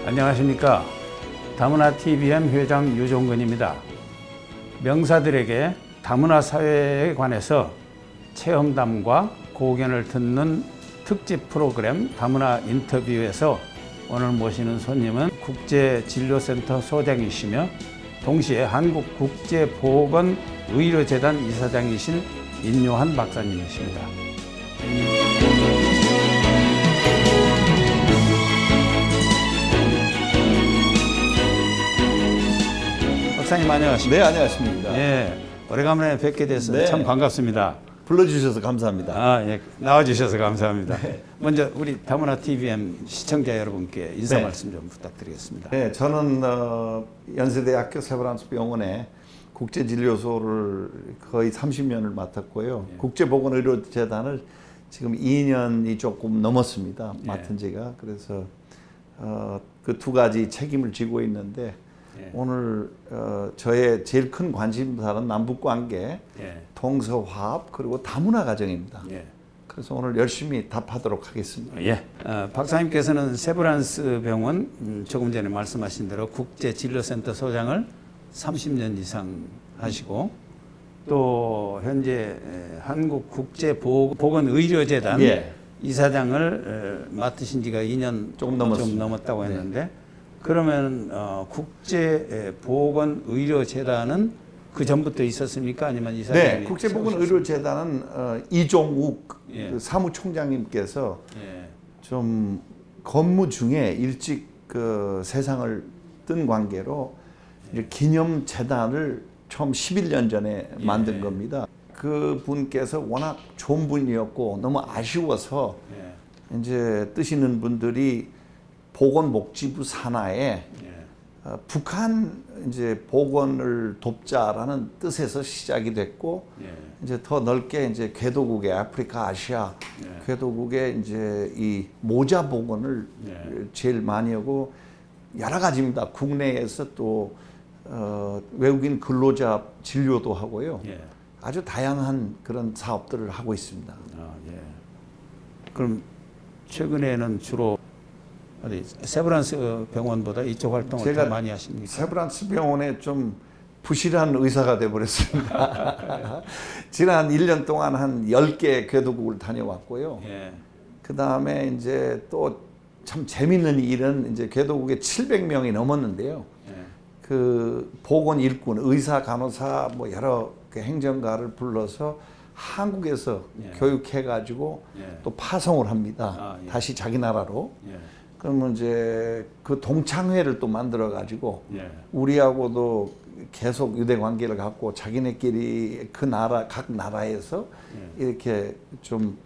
안녕하십니까. 다문화 TVN 회장 유종근입니다. 명사들에게 다문화 사회에 관해서 체험담과 고견을 듣는 특집 프로그램 다문화 인터뷰에서 오늘 모시는 손님은 국제진료센터 소장이시며 동시에 한국국제보건의료재단 이사장이신 인요한 박사님이십니다. 박사님 안녕하십니까? 네, 안녕하십니까? 예, 오래간만에 뵙게 돼서 네. 참 반갑습니다. 불러주셔서 감사합니다. 예, 나와주셔서 감사합니다. 먼저 우리 다문화 TVN 시청자 여러분께 인사 네. 말씀 좀 부탁드리겠습니다. 네, 저는 연세대학교 세브란스 병원에 국제진료소를 거의 30년을 맡았고요. 국제보건의료재단을 지금 2년이 조금 넘었습니다. 맡은 지가. 그래서 그 두 가지 책임을 지고 있는데 오늘 저의 제일 큰 관심사는 남북관계, 동서화합 그리고 다문화 가정입니다. 그래서 오늘 열심히 답하도록 하겠습니다. 박사님께서는 세브란스 병원 조금 전에 말씀하신 대로 국제진료센터 소장을 30년 이상 하시고 또 현재 한국국제보건의료재단 이사장을 맡으신 지가 2년 좀 넘었다고 했는데 그러면 국제보건의료재단은 그 전부터 있었습니까? 아니면 이사장이? 네, 국제보건의료재단은 이종욱 그 사무총장님께서 좀 근무 중에 일찍 그 세상을 뜬 관계로 이제 기념재단을 처음 11년 전에 만든 겁니다. 그 분께서 워낙 좋은 분이었고 너무 아쉬워서 이제 뜨시는 분들이 보건복지부 산하에 북한 이제 보건을 돕자라는 뜻에서 시작이 됐고 이제 더 넓게 이제 궤도국의 아프리카, 아시아 궤도국의 이제 이 모자 보건을 제일 많이 하고 여러 가지입니다. 국내에서 또 외국인 근로자 진료도 하고요. 아주 다양한 그런 사업들을 하고 있습니다. 그럼 최근에는 주로 어디 세브란스 병원보다 이쪽 활동을 더 많이 하십니까? 세브란스 병원에 좀 부실한 의사가 되어버렸습니다. 지난 1년 동안 한 10개 궤도국을 다녀왔고요. 그 다음에 이제 또 참 재밌는 일은 이제 궤도국에 700명이 넘었는데요. 그 보건 일꾼, 의사, 간호사, 뭐 여러 그 행정가를 불러서 한국에서 교육해가지고 또 파송을 합니다. 다시 자기 나라로. 그러면 이제 그 동창회를 또 만들어가지고 우리하고도 계속 유대 관계를 갖고 자기네끼리 그 나라, 각 나라에서 이렇게 좀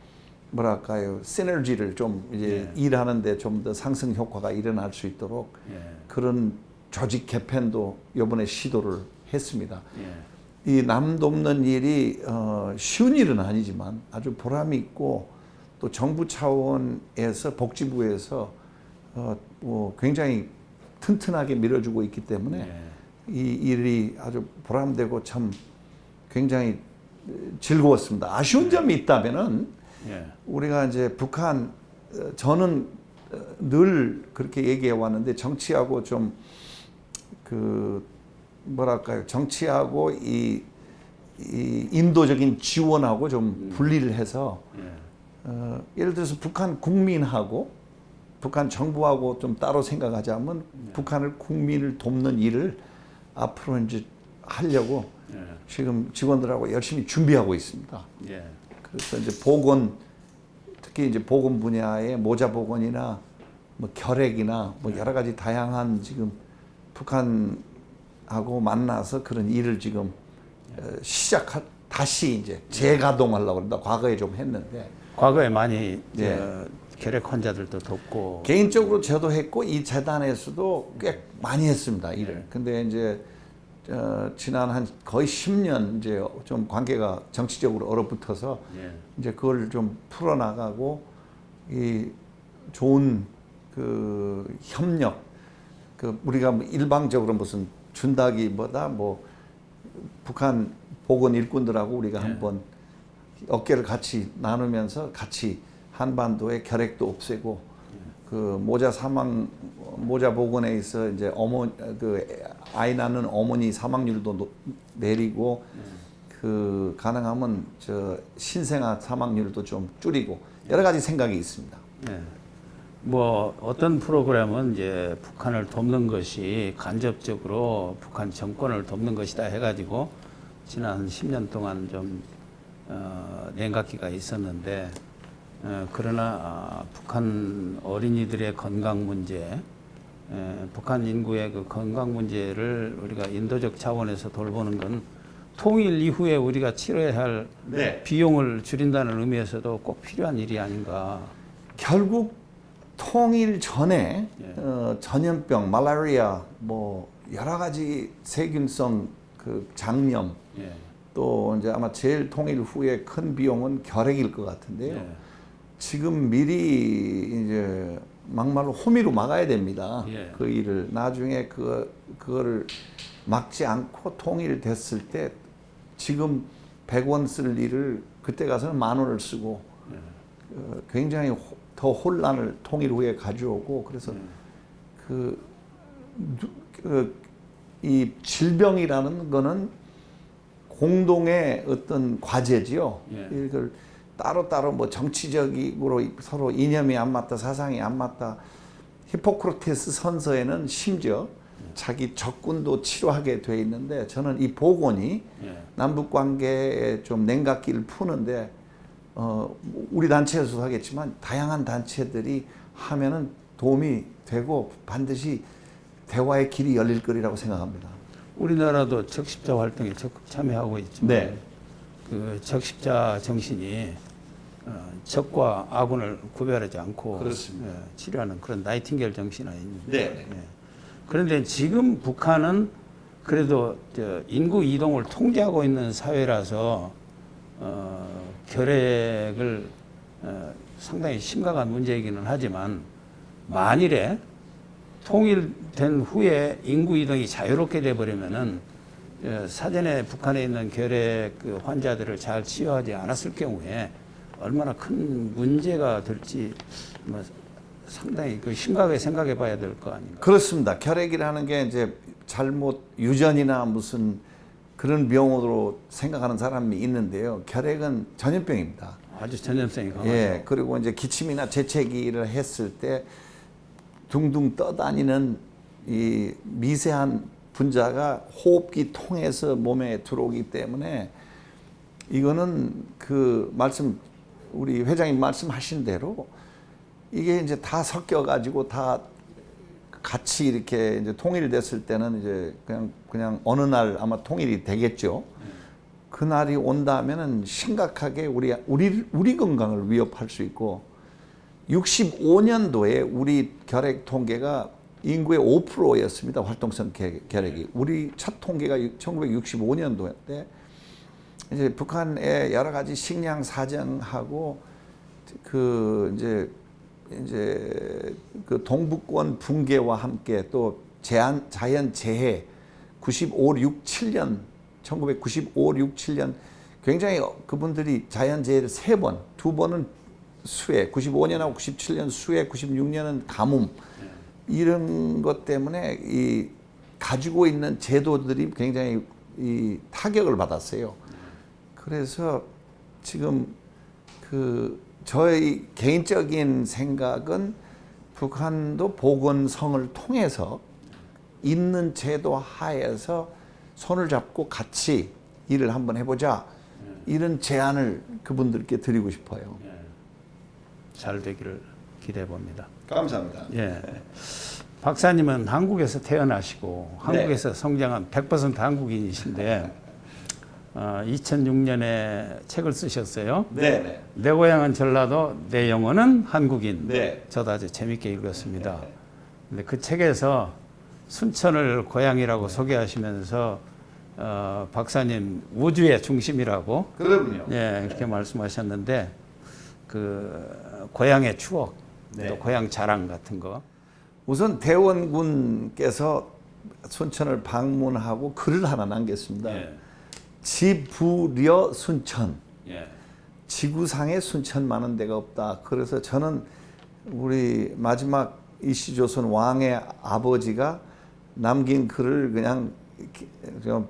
뭐랄까요, 시너지를 좀 이제 일하는데 좀 더 상승 효과가 일어날 수 있도록 그런 조직 개편도 이번에 시도를 했습니다. 이 남 돕는 일이 쉬운 일은 아니지만 아주 보람이 있고 또 정부 차원에서 복지부에서 뭐 굉장히 튼튼하게 밀어주고 있기 때문에 이 일이 아주 보람되고 참 굉장히 즐거웠습니다. 아쉬운 점이 있다면은 우리가 이제 북한 저는 늘 그렇게 얘기해 왔는데 정치하고 좀 그 뭐랄까요, 정치하고 이 인도적인 지원하고 좀 분리를 해서 예를 들어서 북한 국민하고 북한 정부하고 좀 따로 생각하자면 북한을 국민을 돕는 일을 앞으로 이제 하려고 지금 직원들하고 열심히 준비하고 있습니다. 그래서 이제 보건, 특히 이제 보건 분야의 모자 보건이나 뭐 결핵이나 뭐 여러 가지 다양한 지금 북한하고 만나서 그런 일을 지금 다시 이제 재가동하려고 그런다. 과거에 좀 했는데. 과거에 많이 결핵 환자들도 돕고. 개인적으로 저도 했고 이 재단에서도 꽤 많이 했습니다. 일을. 근데 이제 지난 한 거의 10년 이제 좀 관계가 정치적으로 얼어붙어서 이제 그걸 좀 풀어나가고 이 좋은 그 협력, 그 우리가 뭐 일방적으로 무슨 준다기보다 뭐 북한 보건 일꾼들하고 우리가 한번 어깨를 같이 나누면서 같이 한반도의 결핵도 없애고 모자 보건에 있어 이제 아이 낳는 어머니 사망률도 내리고 가능하면 신생아 사망률도 좀 줄이고 여러 가지 생각이 있습니다. 네. 뭐 어떤 프로그램은 이제 북한을 돕는 것이 간접적으로 북한 정권을 돕는 것이다 해가지고 지난 10년 동안 좀 냉각기가 있었는데 그러나 북한 어린이들의 건강 문제, 북한 인구의 그 건강 문제를 우리가 인도적 차원에서 돌보는 건 통일 이후에 우리가 치러야 할 네. 비용을 줄인다는 의미에서도 꼭 필요한 일이 아닌가. 결국 통일 전에 전염병, 말라리아, 뭐 여러 가지 세균성 장염, 예. 또 이제 아마 제일 통일 후에 큰 비용은 결핵일 것 같은데요. 예. 지금 미리 이제 막말로 호미로 막아야 됩니다. 예. 그 일을 나중에 그거를 막지 않고 통일됐을 때 지금 100원 쓸 일을 그때 가서는 10,000원을 쓰고 굉장히 더 혼란을 통일 후에 가져오고 그래서 이 질병이라는 거는 공동의 어떤 과제지요. 예. 이걸 따로따로 뭐 정치적으로 서로 이념이 안 맞다, 사상이 안 맞다. 히포크라테스 선서에는 심지어 자기 적군도 치료하게 돼 있는데 저는 이 복원이 남북 관계에 좀 냉각기를 푸는데 우리 단체에서도 하겠지만 다양한 단체들이 하면은 도움이 되고 반드시 대화의 길이 열릴 거리라고 생각합니다. 우리나라도 적십자 활동에 적극 참여하고 있지만 네. 그 적십자 정신이 적과 아군을 구별하지 않고 그렇습니다. 치료하는 그런 나이팅게일 정신 아닙니까? 네. 그런데 지금 북한은 그래도 인구 이동을 통제하고 있는 사회라서 결핵을 상당히 심각한 문제이기는 하지만 만일에 통일된 후에 인구 이동이 자유롭게 돼버리면은 사전에 북한에 있는 결핵 환자들을 잘 치유하지 않았을 경우에 얼마나 큰 문제가 될지 뭐 상당히 심각하게 생각해 봐야 될 거 아닌가. 그렇습니다. 결핵이라는 게 이제 잘못 유전이나 무슨 그런 병으로 생각하는 사람이 있는데요. 결핵은 전염병입니다. 아주 전염성이 강하죠. 예, 그리고 이제 기침이나 재채기를 했을 때 둥둥 떠다니는 이 미세한 분자가 호흡기 통해서 몸에 들어오기 때문에 이거는 우리 회장님 말씀하신 대로 이게 이제 다 섞여 가지고 다 같이 이렇게 이제 통일됐을 때는 이제 그냥 어느 날 아마 통일이 되겠죠. 그 날이 온다면은 심각하게 우리 건강을 위협할 수 있고 65년도에 우리 결핵 통계가 인구의 5%였습니다. 활동성 결핵이. 우리 첫 통계가 1965년도인데 이제 북한의 여러 가지 식량 사정하고 이제 그 동북권 붕괴와 함께 또 자연 재해 1995, 7년 굉장히 그분들이 자연 재해를 3번, 2번은 수해, 95년하고 97년 수해, 96년은 가뭄 이런 것 때문에 이 가지고 있는 제도들이 굉장히 이 타격을 받았어요. 그래서 지금 저의 개인적인 생각은 북한도 보건성을 통해서 있는 제도 하에서 손을 잡고 같이 일을 한번 해보자 이런 제안을 그분들께 드리고 싶어요. 잘 되기를 기대해 봅니다. 감사합니다. 예. 박사님은 한국에서 태어나시고 한국에서 성장한 100% 한국인이신데 2006년에 책을 쓰셨어요. 네. 내 고향은 전라도, 내 영혼은 한국인. 네. 저도 아주 재밌게 읽었습니다. 근데 그 책에서 순천을 고향이라고 소개하시면서 박사님 우주의 중심이라고 그럼요. 예, 이렇게 말씀하셨는데 그 고향의 추억, 또 고향 자랑 같은 거. 우선 대원군께서 순천을 방문하고 글을 하나 남겼습니다. 지부려 순천. 지구상에 순천만한 데가 없다. 그래서 저는 우리 마지막 이시조선 왕의 아버지가 남긴 글을 그냥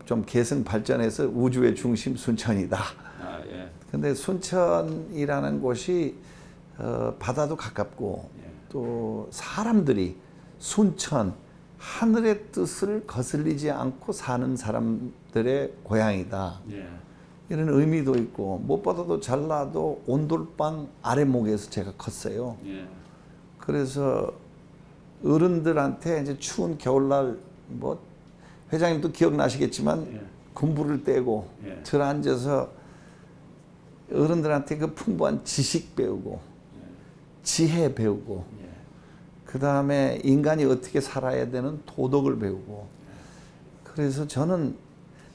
좀 계승 발전해서 우주의 중심 순천이다. 아, 예. 근데 순천이라는 곳이 바다도 가깝고 예. 또 사람들이 순천 하늘의 뜻을 거슬리지 않고 사는 사람들의 고향이다. 예. 이런 의미도 있고 무엇보다도 전라도 온돌방 아래목에서 제가 컸어요. 예. 그래서 어른들한테 이제 추운 겨울날 뭐 회장님도 기억나시겠지만 예. 군부를 떼고 예. 들 앉아서 어른들한테 그 풍부한 지식 배우고 지혜 배우고 예. 그 다음에 인간이 어떻게 살아야 되는 도덕을 배우고 그래서 저는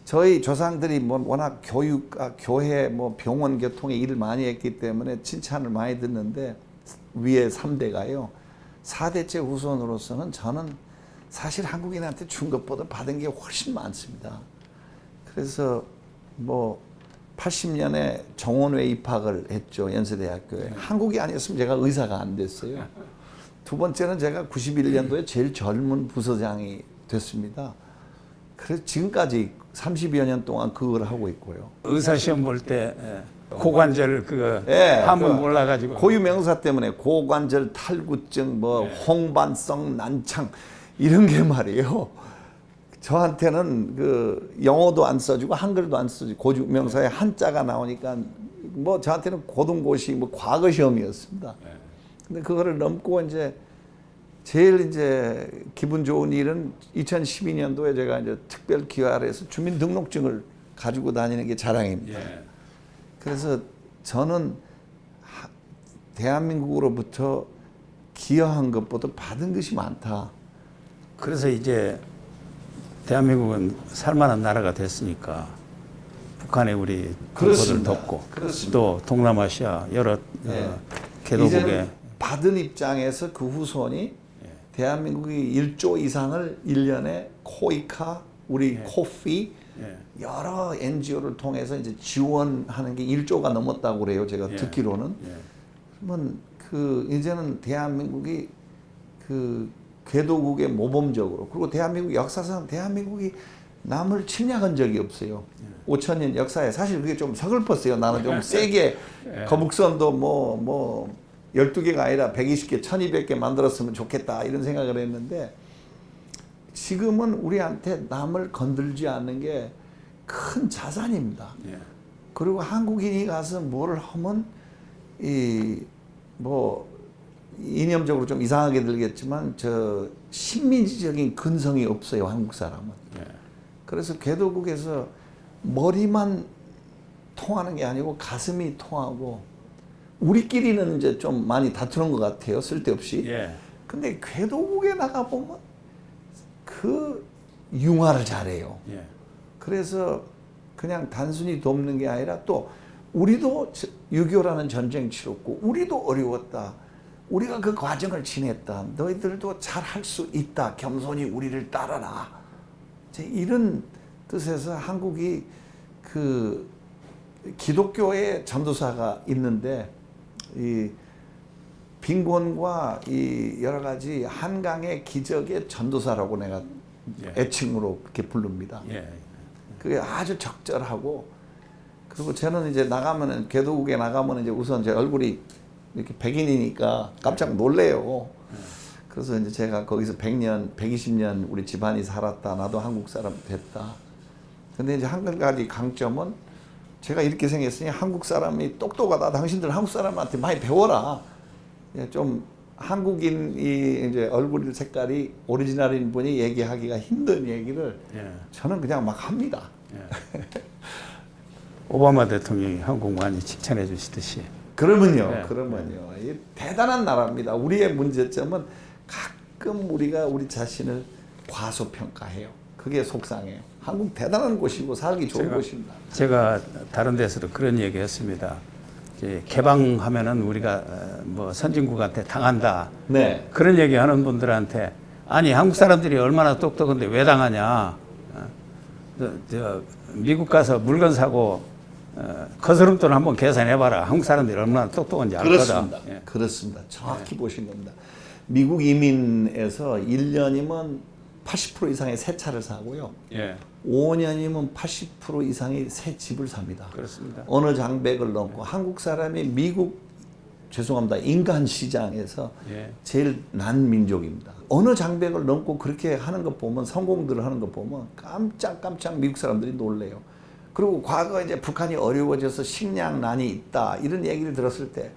저희 조상들이 뭐 워낙 교육과 교회 뭐 병원 교통에 일을 많이 했기 때문에 칭찬을 많이 듣는데 위에 3대가요. 4대째 후손으로서는 저는 사실 한국인한테 준 것보다 받은 게 훨씬 많습니다. 그래서 뭐 80년에 정원외 입학을 했죠. 연세대학교에. 한국이 아니었으면 제가 의사가 안 됐어요. 두 번째는 제가 91년도에 제일 젊은 부서장이 됐습니다. 그래서 지금까지 30여 년 동안 그걸 하고 있고요. 의사 시험 볼 때 고관절 그거 예, 한번 몰라가지고 고유 명사 때문에 고관절 탈구증, 뭐 홍반성 난창 이런 게 말이에요. 저한테는 그 영어도 안 써주고 한글도 안 써주고 고유 명사에 한자가 나오니까 뭐 저한테는 고등고시 뭐 과거 시험이었습니다. 근데 그거를 넘고 이제 제일 이제 기분 좋은 일은 2012년도에 제가 이제 특별 기여를 해서 주민등록증을 가지고 다니는 게 자랑입니다. 예. 그래서 저는 대한민국으로부터 기여한 것보다 받은 것이 많다. 그래서 이제 대한민국은 살만한 나라가 됐으니까 북한에 우리 동포들 그렇습니다. 돕고 그렇습니다. 또 동남아시아 여러 네. 개도국에 이제는 받은 입장에서 그 후손이 대한민국이 1조 이상을 1년에 코이카, 우리 코피 예. 여러 NGO를 통해서 이제 지원하는 게 1조가 넘었다고 그래요. 제가 예. 듣기로는. 예. 그러면 그 이제는 대한민국이 그 궤도국의 모범적으로 그리고 대한민국 역사상 대한민국이 남을 침략한 적이 없어요. 5,000년 역사에 사실 그게 좀 서글펐어요. 나는 좀 세게 거북선도 뭐 12개가 아니라 120개, 1200개 만들었으면 좋겠다 이런 생각을 했는데 지금은 우리한테 남을 건들지 않는 게 큰 자산입니다. 예. 그리고 한국인이 가서 뭘 하면 뭐 이념적으로 좀 이상하게 들겠지만 저 식민지적인 근성이 없어요. 한국 사람은. 예. 그래서 궤도국에서 머리만 통하는 게 아니고 가슴이 통하고 우리끼리는 이제 좀 많이 다투는 것 같아요. 쓸데없이. 예. 근데 궤도국에 나가보면 그 융화를 잘해요. 예. 그래서 그냥 단순히 돕는 게 아니라 또 우리도 6.25라는 전쟁 치렀고 우리도 어려웠다. 우리가 그 과정을 지냈다. 너희들도 잘할 수 있다. 겸손히 우리를 따라라. 이런 뜻에서 한국이 그 기독교의 전도사가 있는데 이 빈곤과 이 여러 가지 한강의 기적의 전도사라고 내가 애칭으로 그렇게 부릅니다. 예. 그게 아주 적절하고 그리고 저는 이제 나가면은 궤도국에 나가면 이제 우선 제 얼굴이 이렇게 백인이니까 깜짝 놀래요. 그래서 이제 제가 거기서 100년, 120년 우리 집안이 살았다. 나도 한국 사람 됐다. 근데 이제 한 가지 강점은 제가 이렇게 생겼으니 한국 사람이 똑똑하다. 당신들 한국 사람한테 많이 배워라. 좀 한국인이 이제 얼굴 색깔이 오리지널인 분이 얘기하기가 힘든 얘기를 저는 그냥 막 합니다. 오바마 대통령이 한국 많이 칭찬해 주시듯이. 그러면요. 이 대단한 나라입니다. 우리의 문제점은 가끔 우리가 우리 자신을 과소평가해요. 그게 속상해요. 한국 대단한 곳이고 살기 좋은 곳입니다. 제가 다른 데서도 그런 얘기 했습니다. 개방하면은 우리가 뭐 선진국한테 당한다. 네. 그런 얘기 하는 분들한테 아니 한국 사람들이 얼마나 똑똑한데 왜 당하냐. 미국 가서 물건 사고 거스름돈 한번 계산해봐라. 한국 사람들이 얼마나 똑똑한지 알 그렇습니다. 거다. 예. 그렇습니다. 정확히 보신 겁니다. 미국 이민에서 1년이면 80% 이상의 새 차를 사고요. 예. 5년이면 80% 이상의 새 집을 삽니다. 그렇습니다. 어느 장벽을 넘고 한국 사람이 미국 죄송합니다. 인간 시장에서 예. 제일 난 민족입니다. 어느 장벽을 넘고 그렇게 하는 것 보면 성공들을 하는 것 보면 깜짝깜짝 미국 사람들이 놀래요. 그리고 과거 이제 북한이 어려워져서 식량난이 있다 이런 얘기를 들었을 때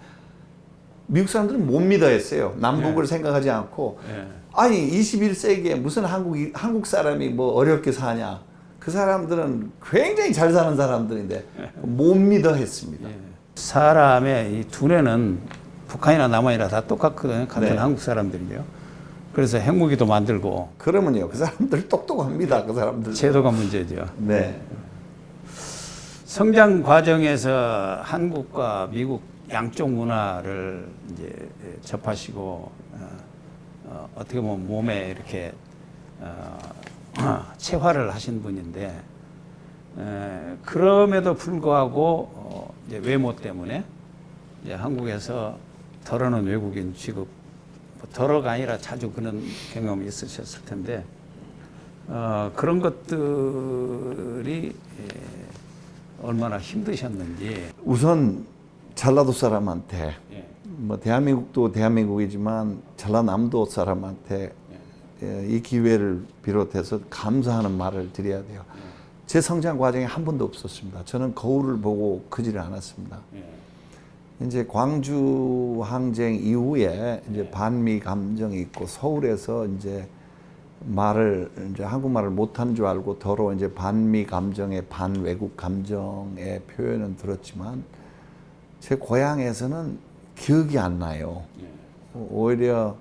미국 사람들은 못 믿어 했어요. 남북을 예. 생각하지 않고 예. 아니 21세기에 무슨 한국 사람이 뭐 어렵게 사냐. 그 사람들은 굉장히 잘 사는 사람들인데 못 믿어 했습니다. 예. 사람의 이 두뇌는 북한이나 남한이나 다 똑같거든요. 같은 네. 한국 사람들인데요. 그래서 핵무기도 만들고 그러면요. 그 사람들 똑똑합니다. 그 사람들. 제도가 문제죠. 네. 성장 과정에서 한국과 미국 양쪽 문화를 이제 접하시고 어떻게 보면 몸에 이렇게 체화를 하신 분인데 그럼에도 불구하고 이제 외모 때문에 이제 한국에서 덜어는 외국인 취급, 덜어가 아니라 자주 그런 경험이 있으셨을 텐데 그런 것들이 얼마나 힘드셨는지. 우선 전라도 사람한테 예. 뭐 대한민국도 대한민국이지만 전라남도 사람한테 이 기회를 비롯해서 감사하는 말을 드려야 돼요. 제 성장 과정에 한 번도 없었습니다. 저는 거울을 보고 크지를 않았습니다. 이제 광주 항쟁 이후에 이제 반미 감정이 있고 서울에서 이제 한국말을 못한 줄 알고 더러 이제 반미 감정의 반외국 감정의 표현은 들었지만 제 고향에서는 기억이 안 나요. 오히려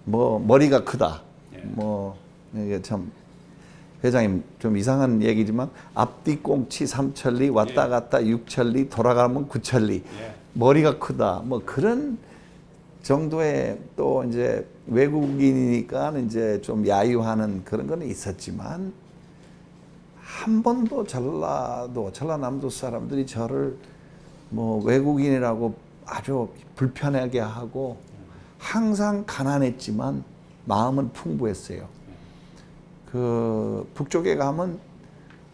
뭐 머리가 크다. 뭐 이게 참 회장님 좀 이상한 얘기지만 앞뒤 꽁치 3천리 왔다 갔다 6천리 돌아가면 9천리 머리가 크다. 뭐 그런 정도의 또 이제 외국인이니까 이제 좀 야유하는 그런 건 있었지만 한 번도 전라남도 사람들이 저를 뭐 외국인이라고 아주 불편하게 하고 항상 가난했지만 마음은 풍부했어요. 그 북쪽에 가면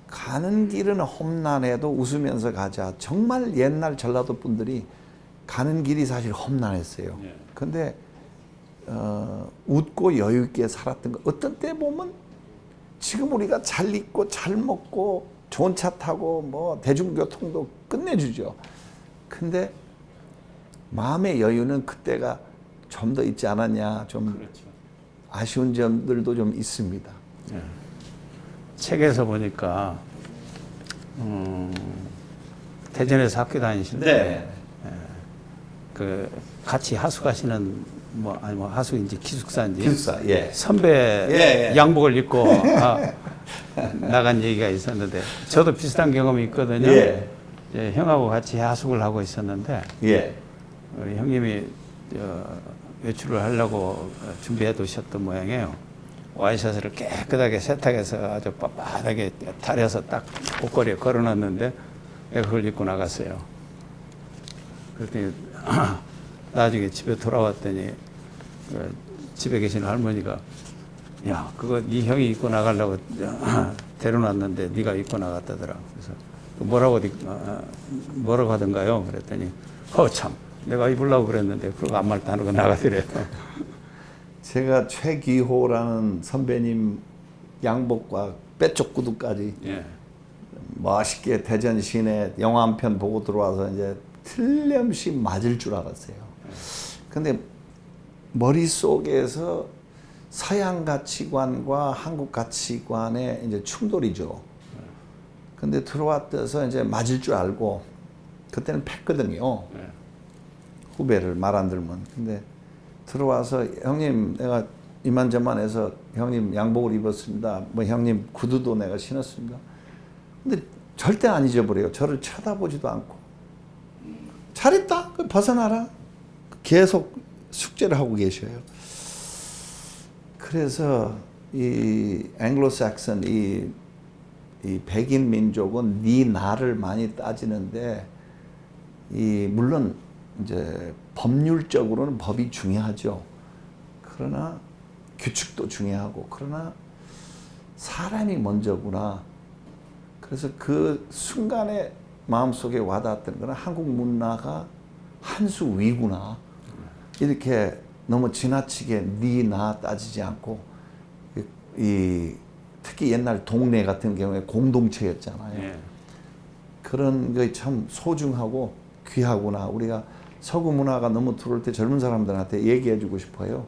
가는 길은 험난해도 웃으면서 가자. 정말 옛날 전라도 분들이 가는 길이 사실 험난했어요. 근데 웃고 여유 있게 살았던 거. 어떤 때 보면 지금 우리가 잘 입고 잘 먹고 좋은 차 타고 뭐 대중교통도 끝내주죠. 근데 마음의 여유는 그때가 좀 더 있지 않았냐. 좀 그렇죠. 아쉬운 점들도 좀 있습니다. 책에서 보니까 대전에서 학교 다니실 때 네. 그 같이 하수 가시는 뭐 아니 뭐 하수인지 기숙사인지 기숙사, 예. 선배 예. 양복을 입고 나간 얘기가 있었는데 저도 비슷한 경험이 있거든요. 예. 예, 형하고 같이 하숙을 하고 있었는데 예. 우리 형님이 외출을 하려고 준비해 두셨던 모양이에요. 와이셔츠를 깨끗하게 세탁해서 아주 빳빳하게 달여서 딱 옷걸이에 걸어놨는데 그걸 입고 나갔어요. 그랬더니 나중에 집에 돌아왔더니 집에 계신 할머니가 야 그거 네 형이 입고 나가려고 데려놨는데 네가 입고 나갔다더라. 그래서 뭐라고 하던가요? 그랬더니 참 내가 입으려고 그랬는데 그러고 아무 말도 안 하고 나가더래요. 제가 최기호라는 선배님 양복과 빼쪽 구두까지 예. 멋있게 대전 시내 영화 한 편 보고 들어와서 이제 틀림없이 맞을 줄 알았어요. 근데 머릿속에서 서양 가치관과 한국 가치관의 이제 충돌이죠. 근데 들어왔어서 이제 맞을 줄 알고 그때는 팼거든요. 후배를 말 안 들면. 근데 들어와서 형님 내가 이만저만해서 형님 양복을 입었습니다. 뭐 형님 구두도 내가 신었습니다. 근데 절대 안 잊어버려요. 저를 쳐다보지도 않고 잘했다. 벗어나라. 계속 숙제를 하고 계셔요. 그래서 이 앵글로삭슨 이 이 백인 민족은 네 나를 많이 따지는데 물론 이제 법률적으로는 법이 중요하죠. 그러나 규칙도 중요하고 그러나 사람이 먼저구나. 그래서 그 순간에 마음속에 와닿았던 거는 한국 문화가 한 수 위구나. 이렇게 너무 지나치게 네 나 따지지 않고 특히 옛날 동네 같은 경우에 공동체였잖아요. 예. 그런 게 참 소중하고 귀하구나. 우리가 서구 문화가 너무 들어올 때 젊은 사람들한테 얘기해주고 싶어요.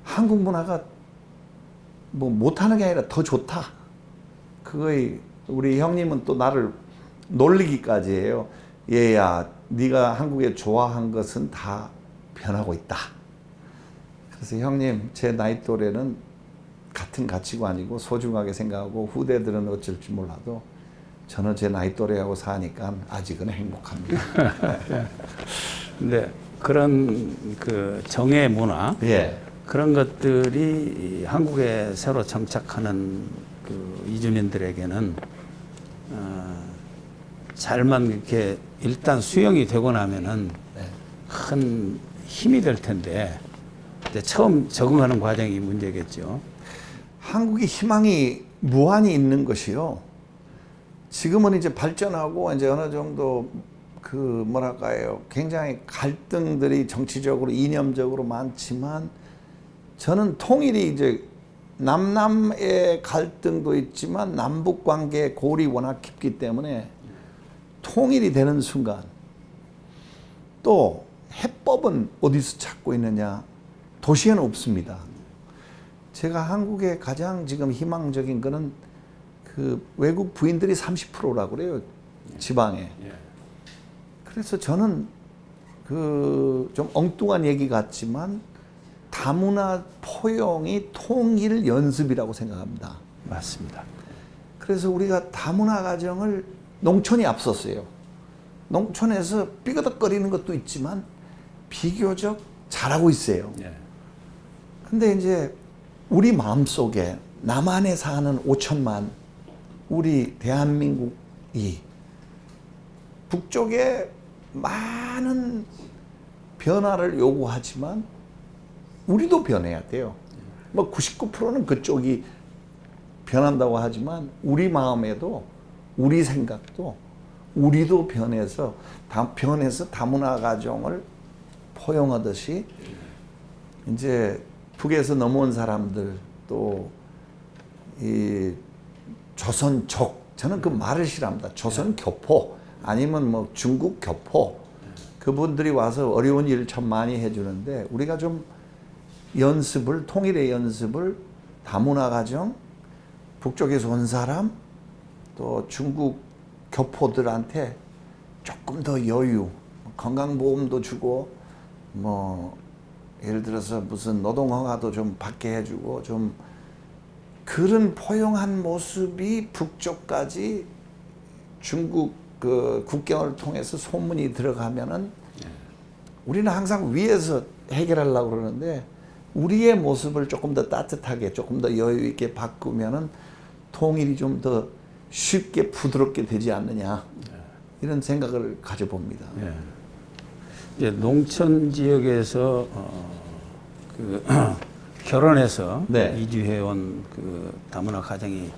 한국 문화가 뭐 못하는 게 아니라 더 좋다. 그거의 우리 형님은 또 나를 놀리기까지 해요. 얘야, 네가 한국에 좋아한 것은 다 변하고 있다. 그래서 형님, 제 나이 또래는 같은 가치관이고 소중하게 생각하고 후대들은 어쩔지 몰라도 저는 제 나이 또래하고 사니까 아직은 행복합니다. 근데 그런 그 정의 문화 예. 그런 것들이 한국에 새로 정착하는 그 이주민들에게는 잘만 이렇게 일단 수용이 되고 나면은 큰 힘이 될 텐데 이제 처음 적응하는 과정이 문제겠죠. 한국이 희망이 무한히 있는 것이요. 지금은 이제 발전하고 이제 어느 정도 그 뭐랄까요, 굉장히 갈등들이 정치적으로 이념적으로 많지만 저는 통일이 이제 남남의 갈등도 있지만 남북 관계의 골이 워낙 깊기 때문에 통일이 되는 순간 또 해법은 어디서 찾고 있느냐? 도시에는 없습니다. 제가 한국에 가장 지금 희망적인 거는 그 외국 부인들이 30%라고 그래요. 지방에. 그래서 저는 그 좀 엉뚱한 얘기 같지만 다문화 포용이 통일 연습이라고 생각합니다. 맞습니다. 그래서 우리가 다문화 가정을 농촌이 앞섰어요. 농촌에서 삐그덕거리는 것도 있지만 비교적 잘하고 있어요. 근데 이제 우리 마음속에 남한에 사는 5천만 우리 대한민국이 북쪽에 많은 변화를 요구하지만 우리도 변해야 돼요. 뭐 99%는 그쪽이 변한다고 하지만 우리 마음에도 우리 생각도 우리도 변해서 다문화 가정을 포용하듯이 이제 북에서 넘어온 사람들 또 이 조선족 저는 그 말을 싫어합니다. 조선 교포 아니면 뭐 중국 교포 그분들이 와서 어려운 일을 참 많이 해주는데 우리가 좀 연습을 통일의 연습을 다문화 가정 북쪽에서 온 사람 또 중국 교포들한테 조금 더 여유 건강보험도 주고 뭐 예를 들어서 무슨 노동허가도 좀 받게 해주고 좀 그런 포용한 모습이 북쪽까지 중국 그 국경을 통해서 소문이 들어가면은 우리는 항상 위에서 해결하려고 그러는데 우리의 모습을 조금 더 따뜻하게 조금 더 여유 있게 바꾸면은 통일이 좀 더 쉽게 부드럽게 되지 않느냐 이런 생각을 가져봅니다. 이제 농촌 지역에서 그 결혼해서 네. 이주해온 그 다문화 가정이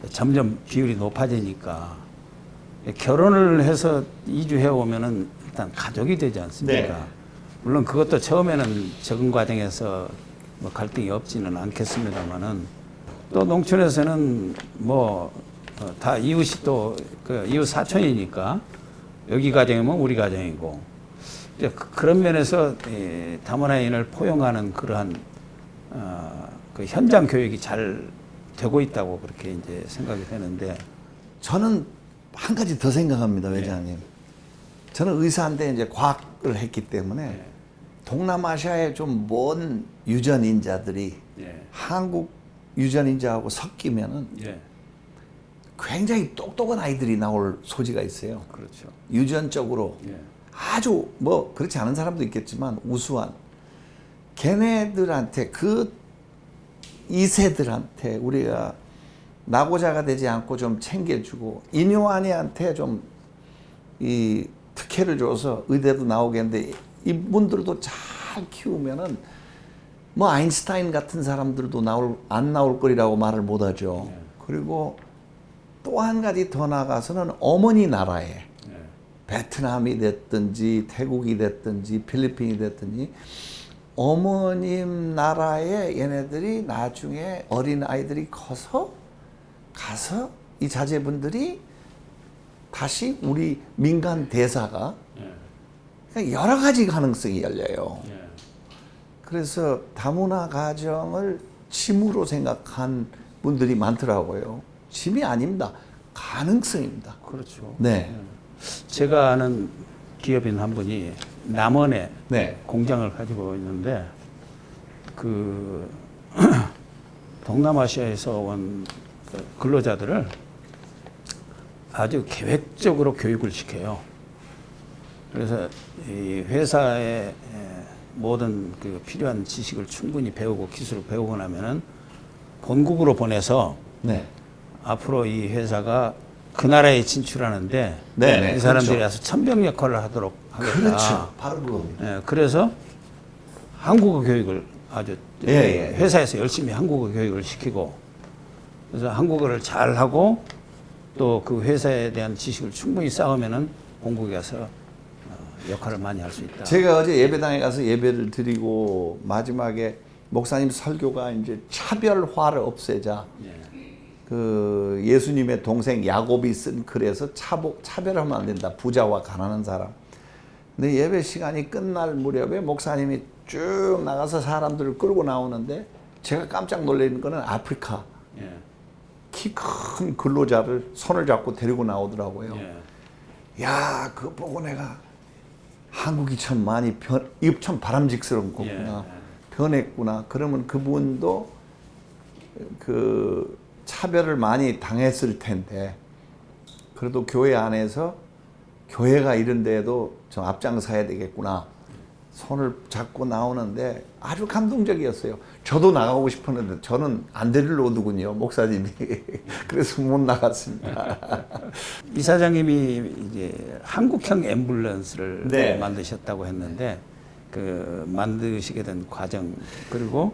점점 비율이 높아지니까 결혼을 해서 이주해 오면은 일단 가족이 되지 않습니까? 네. 물론 그것도 처음에는 적응 과정에서 뭐 갈등이 없지는 않겠습니다만은 또 농촌에서는 뭐 다 이웃이 또 그 이웃 사촌이니까 여기 가정이면 우리 가정이고 이제 그런 면에서 다문화인을 포용하는 그러한 그 현장 교육이 잘 되고 있다고 그렇게 이제 생각이 되는데 저는 한 가지 더 생각합니다, 회장님. 저는 의사인데 이제 과학을 했기 때문에 동남아시아의 좀 먼 유전인자들이 한국 유전인자하고 섞이면은 굉장히 똑똑한 아이들이 나올 소지가 있어요. 그렇죠. 유전적으로 아주 뭐 그렇지 않은 사람도 있겠지만 우수한 걔네들한테 그 2세들한테 우리가 낙오자가 되지 않고 좀 챙겨주고 인요한이한테 좀 이 특혜를 줘서 의대도 나오겠는데 이분들도 잘 키우면은 뭐 아인슈타인 같은 사람들도 안 나올 거리라고 말을 못하죠. 그리고 또 한 가지 더 나가서는 어머니 나라에 베트남이 됐든지 태국이 됐든지 필리핀이 됐든지 어머님 나라에 얘네들이 나중에 어린 아이들이 커서 가서 이 자제분들이 다시 우리 민간 대사가 여러 가지 가능성이 열려요. 그래서 다문화 가정을 짐으로 생각한 분들이 많더라고요. 짐이 아닙니다. 가능성입니다. 그렇죠. 네. 제가 아는 기업인 한 분이 남원에 네. 공장을 가지고 있는데 그 동남아시아에서 온 근로자들을 아주 계획적으로 교육을 시켜요. 그래서 이 회사의 모든 그 필요한 지식을 충분히 배우고 기술을 배우고 나면은 본국으로 보내서 네. 앞으로 이 회사가 그 나라에 진출하는데 네, 이 사람들이 그렇죠. 와서 천병 역할을 하도록 하겠다. 그렇죠. 바로 그겁니다. 예, 그래서 한국어 교육을 아주 예. 회사에서 열심히 한국어 교육을 시키고 그래서 한국어를 잘 하고 또 그 회사에 대한 지식을 충분히 쌓으면은 본국에 가서 역할을 많이 할 수 있다. 제가 어제 예배당에 가서 예배를 드리고 마지막에 목사님 설교가 이제 차별화를 없애자. 예. 그 예수님의 동생 야곱이 쓴 글에서 차별하면 안 된다. 부자와 가난한 사람. 근데 예배 시간이 끝날 무렵에 목사님이 쭉 나가서 사람들을 끌고 나오는데 제가 깜짝 놀라는 거는 아프리카 예. 키 큰 근로자를 손을 잡고 데리고 나오더라고요. 예. 야, 그거 보고 내가 한국이 참 많이 이거 참 바람직스러운 거구나. 예. 변했구나. 그러면 그분도 그 차별을 많이 당했을 텐데 그래도 교회 안에서 교회가 이런 데에도 좀 앞장서야 되겠구나. 손을 잡고 나오는데 아주 감동적이었어요. 저도 나가고 싶었는데 저는 안 데리러 오더군요, 목사님이. 그래서 못 나갔습니다. 이사장님이 이제 한국형 앰뷸런스를 네. 만드셨다고 했는데 그 만드시게 된 과정 그리고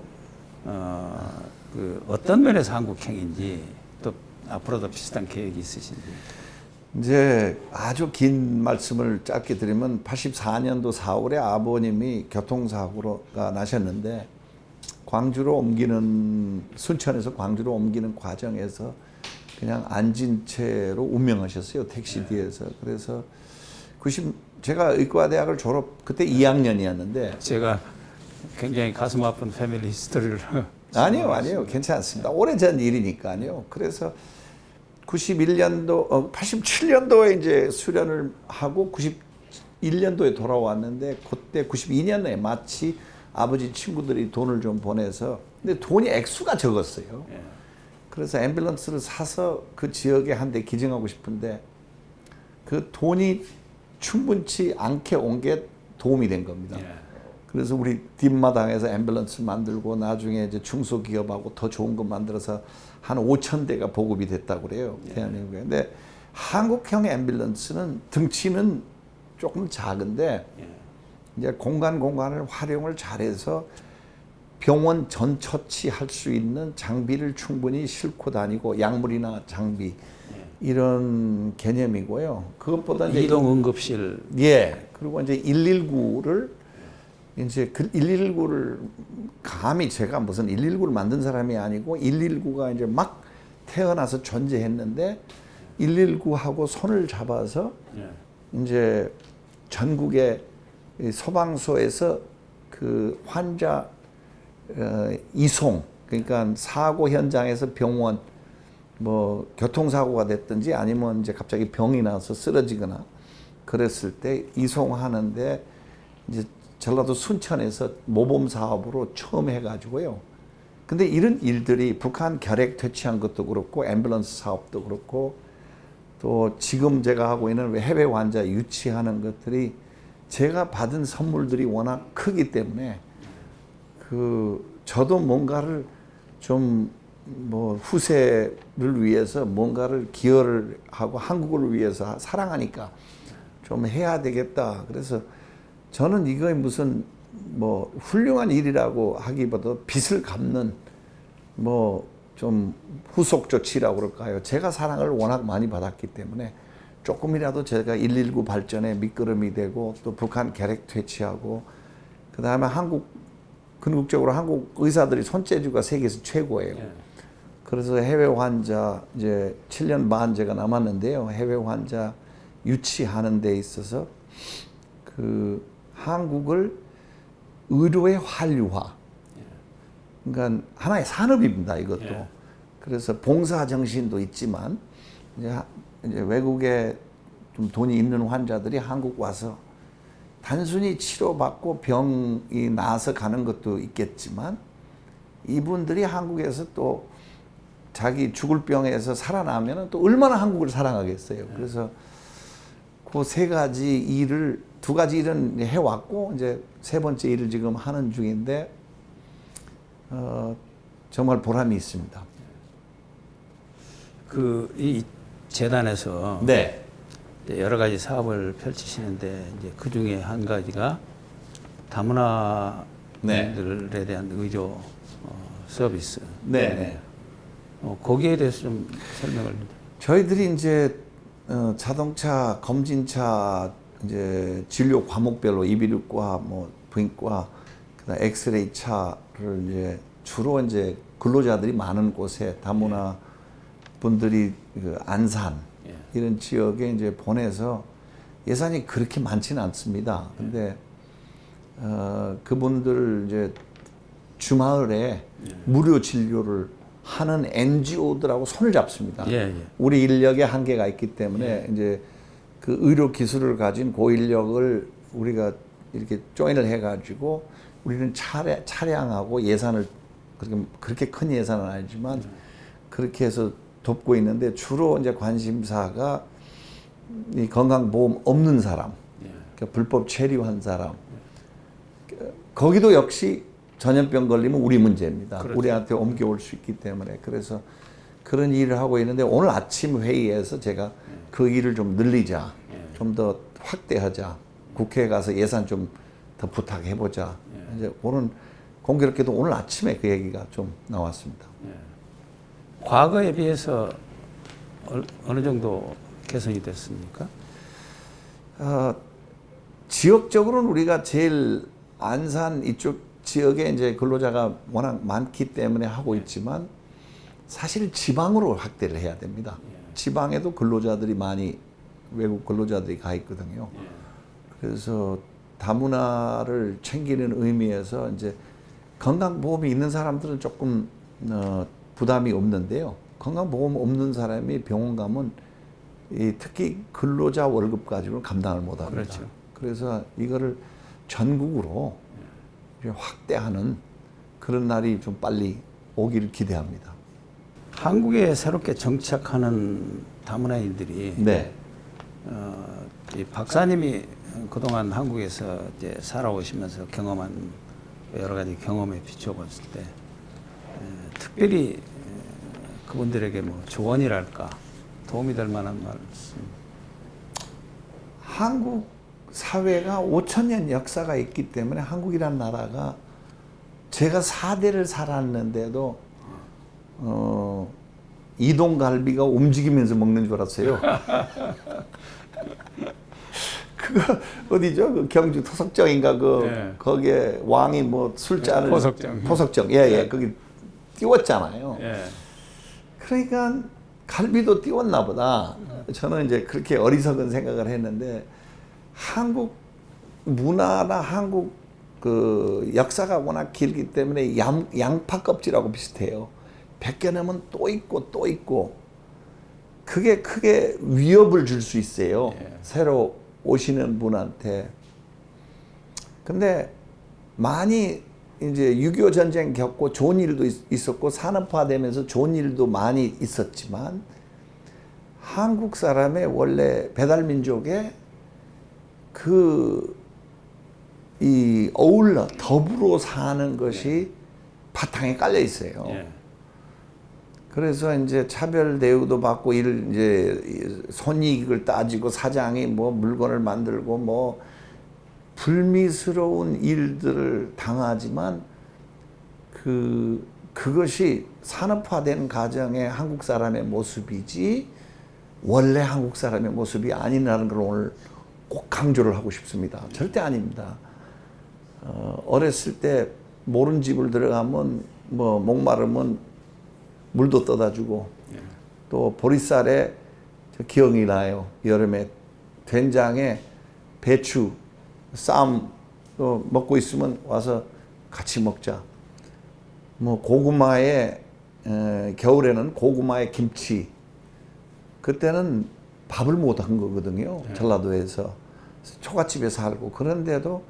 그 어떤 면에서 한국형인지 또 앞으로도 비슷한 계획이 있으신지. 이제 아주 긴 말씀을 짧게 드리면 84년도 4월에 아버님이 교통사고가 나셨는데 광주로 옮기는 순천에서 광주로 옮기는 과정에서 그냥 앉은 채로 운명하셨어요. 택시 뒤에서. 그래서 제가 의과대학을 졸업 그때 2학년이었는데 제가 굉장히 가슴 아픈 패밀리 히스토리를 아니요. 괜찮습니다. 오래전 일이니까요. 그래서 87년도에 이제 수련을 하고 91년도에 돌아왔는데 그때 92년도에 마치 아버지 친구들이 돈을 좀 보내서 근데 돈이 액수가 적었어요. 예. 그래서 앰뷸런스를 사서 그 지역에 한 대 기증하고 싶은데 그 돈이 충분치 않게 온 게 도움이 된 겁니다. 예. 그래서 우리 뒷마당에서 앰뷸런스 만들고 나중에 이제 중소기업하고 더 좋은 거 만들어서 한 5,000대가 보급이 됐다고 그래요. 대한민국에. 근데 한국형 앰뷸런스는 등치는 조금 작은데 이제 공간을 활용을 잘해서 병원 전 처치할 수 있는 장비를 충분히 싣고 다니고 약물이나 장비 이런 개념이고요. 그것보다 이제 이동 응급실. 예. 그리고 이제 119를 이제 그 119를 감히 제가 무슨 119를 만든 사람이 아니고 119가 이제 막 태어나서 존재했는데 119하고 손을 잡아서 예. 이제 전국의 소방서에서 그 환자 이송 그러니까 사고 현장에서 병원 뭐 교통사고가 됐든지 아니면 이제 갑자기 병이 나서 쓰러지거나 그랬을 때 이송하는데 이제 전라도 순천에서 모범 사업으로 처음 해가지고요. 근데 이런 일들이 북한 결핵 퇴치한 것도 그렇고 앰뷸런스 사업도 그렇고 또 지금 제가 하고 있는 해외 환자 유치하는 것들이 제가 받은 선물들이 워낙 크기 때문에 그 저도 뭔가를 좀 뭐 후세를 위해서 뭔가를 기여를 하고 한국을 위해서 사랑하니까 좀 해야 되겠다. 그래서 저는 이거에 무슨 뭐 훌륭한 일이라고 하기보다 빚을 갚는 뭐 좀 후속 조치라고 그럴까요? 제가 사랑을 워낙 많이 받았기 때문에 조금이라도 제가 119 발전에 밑거름이 되고 또 북한 계획 퇴치하고 그 다음에 궁극적으로 한국 의사들이 손재주가 세계에서 최고예요. 그래서 해외 환자 이제 7년 반 제가 남았는데요. 해외 환자 유치하는 데 있어서 그 한국을 의료의 한류화. 그러니까 하나의 산업입니다. 이것도. 그래서 봉사 정신도 있지만 이제 외국에 좀 돈이 있는 환자들이 한국 와서 단순히 치료받고 병이 나아서 가는 것도 있겠지만 이분들이 한국에서 또 자기 죽을 병에서 살아나면 또 얼마나 한국을 사랑하겠어요. 그래서 그 두 가지 일은 해왔고 이제 세 번째 일을 지금 하는 중인데 정말 보람이 있습니다. 이 재단에서 네. 여러 가지 사업을 펼치시는데 이제 그 중에 한 가지가 다문화들에 대한 의료 서비스. 네. 거기에 대해서 좀 설명을. 저희들이 이제 자동차 검진차 이제 진료 과목별로 이비인후과, 뭐 부인과, 그다음 엑스레이 차를 이제 주로 이제 근로자들이 많은 곳에 다문화 분들이 그 안산 이런 지역에 이제 보내서 예산이 그렇게 많지는 않습니다. 근데 그분들 이제 주말에 무료 진료를 하는 NGO들하고 손을 잡습니다. 우리 인력에 한계가 있기 때문에 이제 그 의료 기술을 가진 그 인력을 우리가 이렇게 조인을 해가지고 우리는 차량하고 예산을 그렇게 큰 예산은 아니지만 그렇게 해서 돕고 있는데 주로 이제 관심사가 이 건강보험 없는 사람, 그러니까 불법 체류한 사람. 거기도 역시 전염병 걸리면 우리 문제입니다. 그렇죠. 우리한테 옮겨올 수 있기 때문에. 그래서 그런 일을 하고 있는데 오늘 아침 회의에서 제가 그 일을 좀 늘리자, 좀 더 확대하자, 국회에 가서 예산 좀 더 부탁해보자. 이제 오늘 공교롭게도 오늘 아침에 그 얘기가 좀 나왔습니다. 과거에 비해서 어느 정도 개선이 됐습니까? 지역적으로는 우리가 제일 안산 이쪽 지역에 이제 근로자가 워낙 많기 때문에 하고 있지만 사실 지방으로 확대를 해야 됩니다. 지방에도 근로자들이 많이 외국 근로자들이 가 있거든요. 그래서 다문화를 챙기는 의미에서 이제 건강보험이 있는 사람들은 조금 부담이 없는데요. 건강보험 없는 사람이 병원 가면 특히 근로자 월급 가지고는 감당을 못합니다. 그렇죠. 그래서 이거를 전국으로 확대하는 그런 날이 좀 빨리 오기를 기대합니다. 한국에 새롭게 정착하는 다문화인들이 이 박사님이 그동안 한국에서 이제 살아오시면서 경험한 여러 가지 경험에 비춰봤을 때 특별히 그분들에게 뭐 조언이랄까 도움이 될 만한 말씀. 한국 사회가 5,000년 역사가 있기 때문에 한국이란 나라가 제가 4대를 살았는데도 이동갈비가 움직이면서 먹는 줄 알았어요. 그거 어디죠? 그 경주 토석정인가 거기에 왕이 뭐 술잔을 토석정. 거기 띄웠잖아요. 그러니까 갈비도 띄웠나 보다. 저는 이제 그렇게 어리석은 생각을 했는데 한국 문화나 한국 그 역사가 워낙 길기 때문에 양파 껍질하고 비슷해요. 벗겨내면 또 있고 또 있고 그게 크게 위협을 줄 수 있어요. 새로 오시는 분한테. 근데 많이 이제 6.25 전쟁 겪고 좋은 일도 있었고 산업화되면서 좋은 일도 많이 있었지만 한국 사람의 원래 배달민족의 이 어울러 더불어 사는 것이 바탕에 깔려 있어요. 그래서 이제 차별 대우도 받고 이제 손익을 따지고 사장이 뭐 물건을 만들고 뭐 불미스러운 일들을 당하지만 그것이 산업화된 가정의 한국 사람의 모습이지 원래 한국 사람의 모습이 아니라는 걸 오늘 꼭 강조를 하고 싶습니다. 절대 아닙니다. 어렸을 때 모른 집을 들어가면 뭐 목마르면 물도 떠다 주고 또 보리쌀에 기억이 나요. 여름에 된장에 배추 쌈 먹고 있으면 와서 같이 먹자. 뭐 고구마에 겨울에는 고구마에 김치. 그때는 밥을 못 한 거거든요. 전라도에서 초가집에 살고 그런데도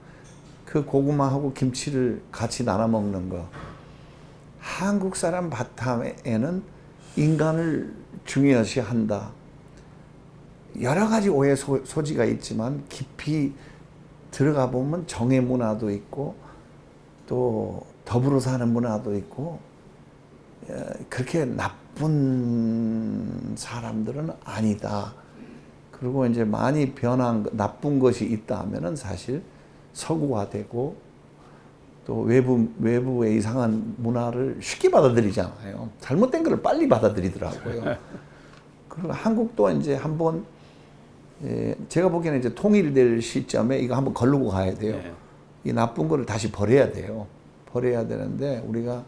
그 고구마하고 김치를 같이 나눠 먹는 거. 한국 사람 바탕에는 인간을 중요시 한다. 여러 가지 오해 소지가 있지만 깊이 들어가 보면 정의 문화도 있고 또 더불어 사는 문화도 있고 그렇게 나쁜 사람들은 아니다. 그리고 이제 많이 변한 나쁜 것이 있다 하면은 사실 서구화되고 또 외부의 이상한 문화를 쉽게 받아들이잖아요. 잘못된 것을 빨리 받아들이더라고요. 그리고 한국도 이제 한번 제가 보기에는 이제 통일될 시점에 이거 한번 걸르고 가야 돼요. 네. 이 나쁜 거를 다시 버려야 돼요. 버려야 되는데 우리가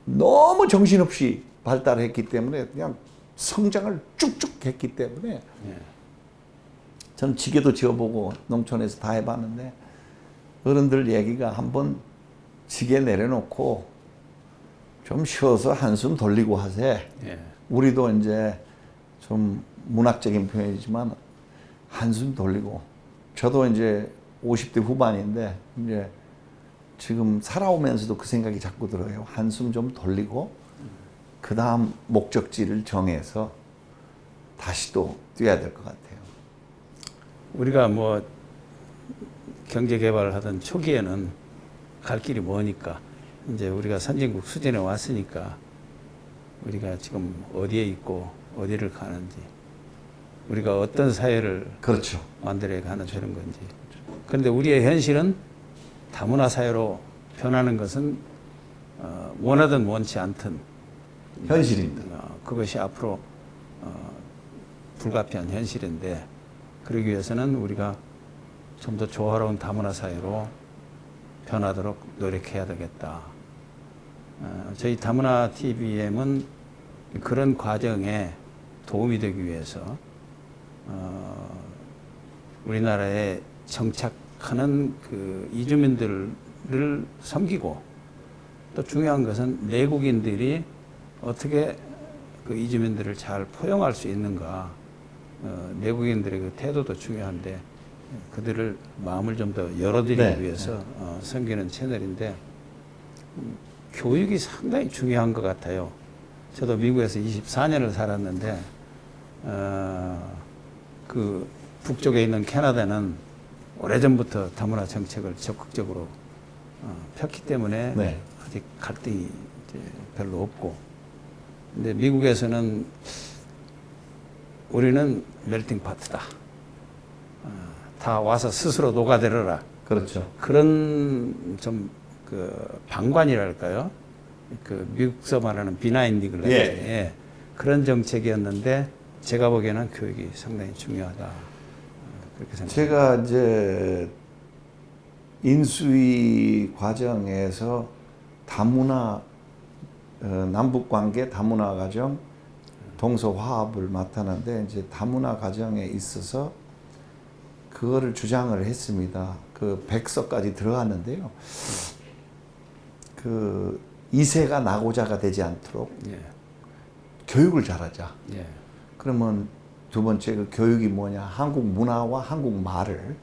너무 정신없이 발달했기 때문에 그냥 성장을 쭉쭉 했기 때문에 저는 지게도 지어보고 농촌에서 다 해봤는데 어른들 얘기가 한번 지게 내려놓고 좀 쉬어서 한숨 돌리고 하세. 우리도 이제 좀 문학적인 표현이지만 한숨 돌리고 저도 이제 50대 후반인데 이제 지금 살아오면서도 그 생각이 자꾸 들어요. 한숨 좀 돌리고 그 다음 목적지를 정해서 다시 또 뛰어야 될 것 같아요. 우리가 뭐 경제 개발을 하던 초기에는 갈 길이 머니까 이제 우리가 선진국 수준에 왔으니까 우리가 지금 어디에 있고 어디를 가는지 우리가 어떤 사회를 그렇죠. 만들어 가는 되는 건지. 그런데 우리의 현실은 다문화 사회로 변하는 것은 원하든 원치 않든 현실입니다. 그것이 앞으로 불가피한 현실인데 그러기 위해서는 우리가 좀 더 조화로운 다문화 사회로 변하도록 노력해야 되겠다. 저희 다문화 TVM은 그런 과정에 도움이 되기 위해서 우리나라에 정착하는 그 이주민들을 섬기고 또 중요한 것은 내국인들이 어떻게 그 이주민들을 잘 포용할 수 있는가. 내국인들의 그 태도도 중요한데 그들을 마음을 좀 더 열어드리기 위해서 섬기는 채널인데 교육이 상당히 중요한 것 같아요. 저도 미국에서 24년을 살았는데 그 북쪽에 있는 캐나다는 오래전부터 다문화 정책을 적극적으로 폈기 때문에 아직 갈등이 이제 별로 없고 근데 미국에서는 우리는 멜팅 파트다. 다 와서 스스로 녹아들어라. 그렇죠. 그런 좀 그 방관이랄까요? 그 미국서 말하는 비나인딩 그런 정책이었는데 제가 보기에는 교육이 상당히 중요하다. 그렇게 생각합니다. 제가 이제 인수위 과정에서 다문화 남북 관계 다문화 과정 동서 화합을 맡았는데 이제 다문화 과정에 있어서 그거를 주장을 했습니다. 그 백서까지 들어갔는데요. 그 2세가 나고자가 되지 않도록 교육을 잘하자. 그러면 두 번째 그 교육이 뭐냐? 한국 문화와 한국 말을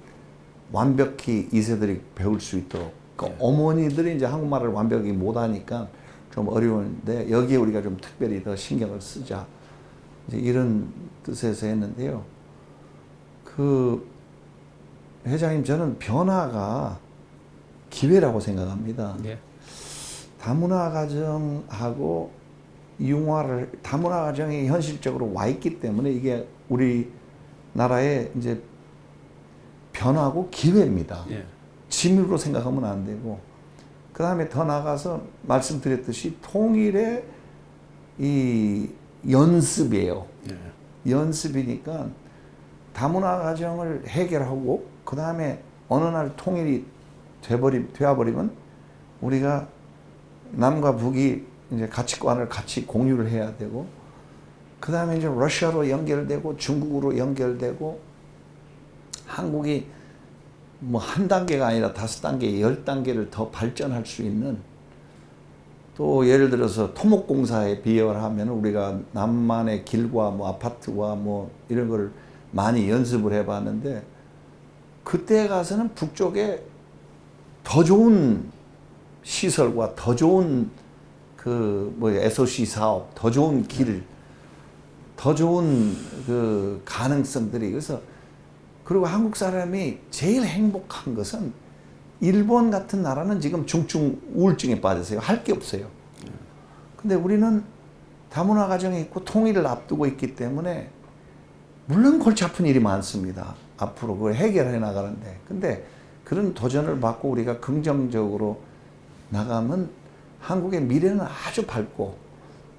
완벽히 2세들이 배울 수 있도록. 그러니까 어머니들이 이제 한국말을 완벽히 못하니까 좀 어려운데 여기에 우리가 좀 특별히 더 신경을 쓰자. 이제 이런 뜻에서 했는데요. 그 회장님 저는 변화가 기회라고 생각합니다. 다문화 가정하고 융화를 다문화 가정이 현실적으로 와 있기 때문에 이게 우리 나라의 이제 변화고 기회입니다. 예. 짐으로 생각하면 안 되고, 그 다음에 더 나아가서 말씀드렸듯이 통일의 이 연습이에요. 예. 연습이니까 다문화 가정을 해결하고 그 다음에 어느 날 통일이 되어버리면 우리가 남과 북이 이제 가치관을 같이 공유를 해야 되고, 그 다음에 이제 러시아로 연결되고 중국으로 연결되고, 한국이 뭐 한 단계가 아니라 5단계, 10단계를 더 발전할 수 있는, 또 예를 들어서 토목공사에 비유하면 우리가 남만의 길과 뭐 아파트와 뭐 이런 걸 많이 연습을 해봤는데, 그때 가서는 북쪽에 더 좋은 시설과 더 좋은 그 뭐 SOC 사업, 더 좋은 길, 더 좋은 그 가능성들이, 그래서 그리고 한국 사람이 제일 행복한 것은 일본 같은 나라는 지금 중증 우울증에 빠졌어요. 할 게 없어요. 근데 우리는 다문화 가정이 있고 통일을 앞두고 있기 때문에 물론 골치 아픈 일이 많습니다. 앞으로 그걸 해결해 나가는데. 근데 그런 도전을 받고 우리가 긍정적으로 나가면 한국의 미래는 아주 밝고,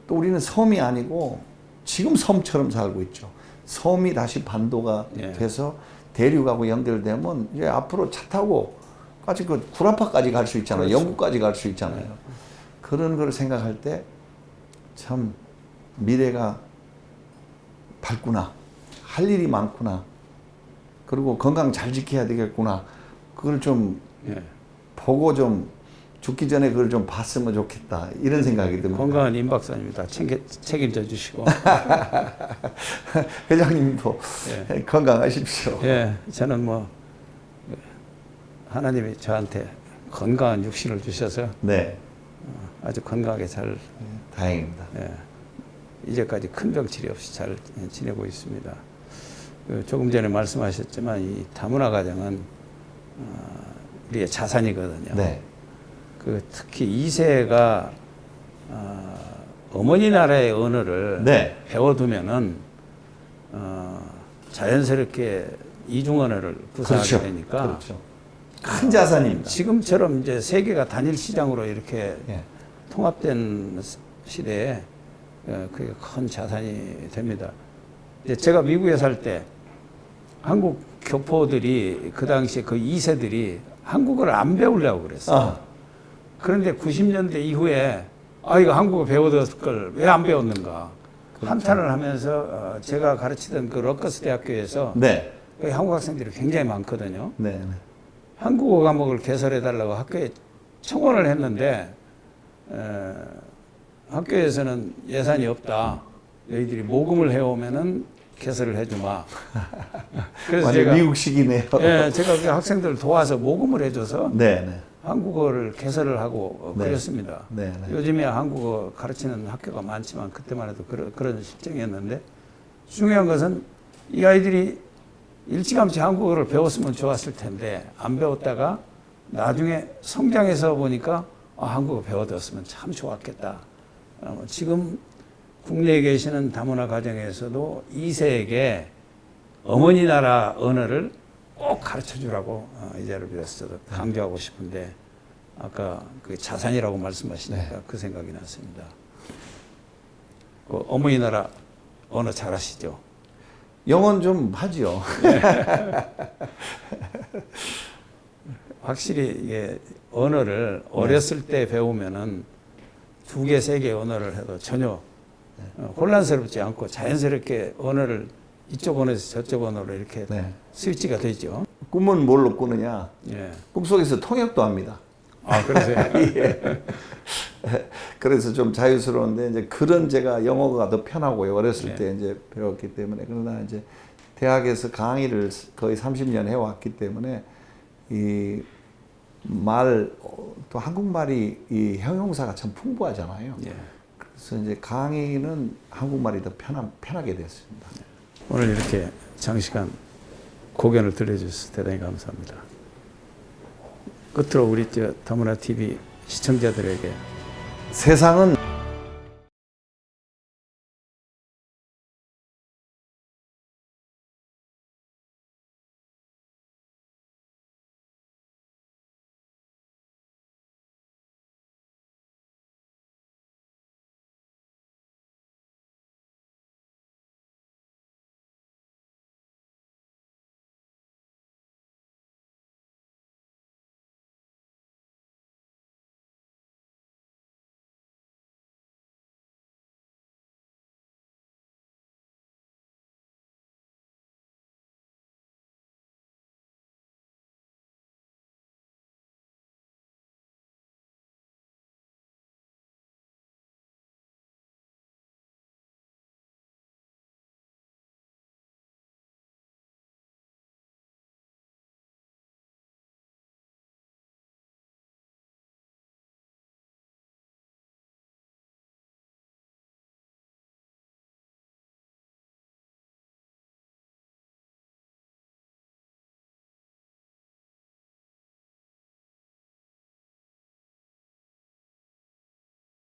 또 우리는 섬이 아니고 지금 섬처럼 살고 있죠. 섬이 다시 반도가 예. 돼서 대륙하고 연결되면 이제 앞으로 차 타고 까지 그 구라파까지 갈 수 있잖아요. 그렇죠. 영국까지 갈 수 있잖아요. 그런 걸 생각할 때 참 미래가 밝구나. 할 일이 많구나. 그리고 건강 잘 지켜야 되겠구나. 그걸 좀 예. 보고 좀 죽기 전에 그걸 좀 봤으면 좋겠다. 이런 생각이 듭니다. 건강한 임 박사입니다. 책임져 주시고. 회장님도 예. 건강하십시오. 예, 저는 뭐 하나님이 저한테 건강한 육신을 주셔서 네, 아주 건강하게 잘, 다행입니다. 예, 이제까지 큰 병치레 없이 잘 지내고 있습니다. 조금 전에 말씀하셨지만 이 다문화 가정은 우리의 자산이거든요. 네, 그 특히 2세가 어머니 나라의 언어를 네. 배워두면은 자연스럽게 이중 언어를 구사하게 그렇죠. 되니까 그렇죠. 큰 자산입니다. 지금처럼 이제 세계가 단일 시장으로 이렇게 예. 통합된 시대에 그게 큰 자산이 됩니다. 이제 제가 미국에 살 때 한국 교포들이 그 당시에 그 2세들이 한국어를 안 배우려고 그랬어요. 아, 그런데 90년대 이후에 이거 한국어 배워둘 걸 왜 안 배웠는가 한탄을 하면서 제가 가르치던 그 러커스 대학교에서 네, 한국 학생들이 굉장히 많거든요. 네, 네. 한국어 과목을 개설해달라고 학교에 청원을 했는데 학교에서는 예산이 없다. 너희들이 모금을 해오면은 개설을 해주마. 그래서 완전 미국식이네요. 제가 그 학생들을 도와서 모금을 해줘서 네, 네, 한국어를 개설을 하고 네. 그랬습니다. 네, 네. 요즘에 한국어 가르치는 학교가 많지만 그때만 해도 그런 실정이었는데, 중요한 것은 이 아이들이 일찌감치 한국어를 배웠으면 좋았을 텐데 안 배웠다가 나중에 성장해서 보니까 한국어 배워뒀으면 참 좋았겠다. 지금 국내에 계시는 다문화 가정에서도 2세에게 어머니 나라 언어를 꼭 가르쳐 주라고 이 자리를 빌어서 강조하고 싶은데, 아까 그 자산이라고 말씀하시니까 그 생각이 났습니다. 그 어머니 나라 언어 잘하시죠? 영어는 좀 하죠. 확실히 이게 언어를 어렸을 때 배우면은 2개, 3개 언어를 해도 전혀 혼란스럽지 않고 자연스럽게 언어를 이쪽 언어에서 저쪽 언어로 이렇게 네. 스위치가 되죠. 꿈은 뭘로 꾸느냐? 예. 꿈속에서 통역도 합니다. 그러세요? 예. 그래서 좀 자유스러운데 이제 그런 제가 영어가 더 편하고요. 어렸을 때 이제 배웠기 때문에. 그러나 이제 대학에서 강의를 거의 30년 해왔기 때문에 이 말, 또 한국말이 이 형용사가 참 풍부하잖아요. 예. 그래서 이제 강의는 한국말이 더 편하게 됐습니다. 오늘 이렇게 장시간 고견을 들려주셔서 대단히 감사합니다. 끝으로 우리 다문화 TV 시청자들에게 세상은